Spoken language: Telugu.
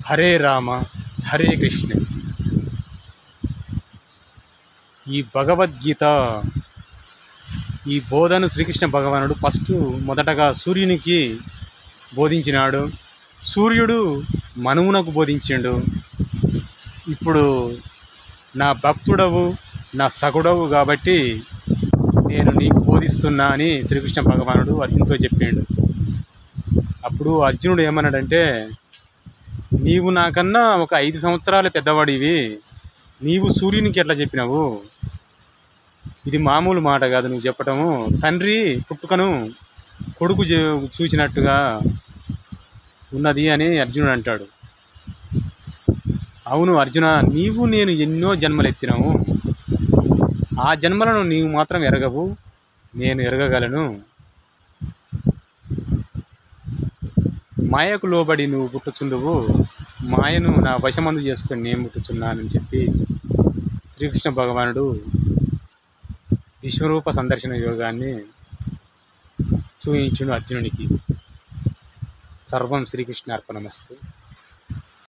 హరే రామ హరే కృష్ణ. ఈ భగవద్గీత ఈ బోధను శ్రీకృష్ణ భగవానుడు మొదటగా సూర్యునికి బోధించినాడు. సూర్యుడు మనువునకు బోధించిండు. ఇప్పుడు నా భక్తుడవు, నా సగుడవు కాబట్టి నేను నీకు బోధిస్తున్నా అని శ్రీకృష్ణ భగవానుడు అర్జునుడితో చెప్పిండు. అప్పుడు అర్జునుడు ఏమన్నాడంటే, నీవు నాకన్నా ఒక 5 సంవత్సరాలు పెద్దవాడివి, నీవు సూర్యునికి ఎట్లా చెప్పినావు? ఇది మామూలు మాట కాదు నువ్వు చెప్పటము. తండ్రి పుట్టుకను కొడుకు చూచినట్టుగా ఉన్నది అని అర్జునుడు అంటాడు. అవును అర్జున, నీవు నేను ఎన్నో జన్మలు ఎత్తినాము. ఆ జన్మలను నీవు మాత్రం ఎరగవు, నేను ఎరగగలను. మాయకు లోబడి నువ్వు పుట్టుచుందువు, మాయను నా వశమందు చేసుకొని నేను పుట్టుచున్నానని చెప్పి శ్రీకృష్ణ భగవానుడు విశ్వరూప సందర్శన యోగాన్ని చూయించును అర్జునునికి. సర్వం శ్రీకృష్ణ అర్పణమస్తు.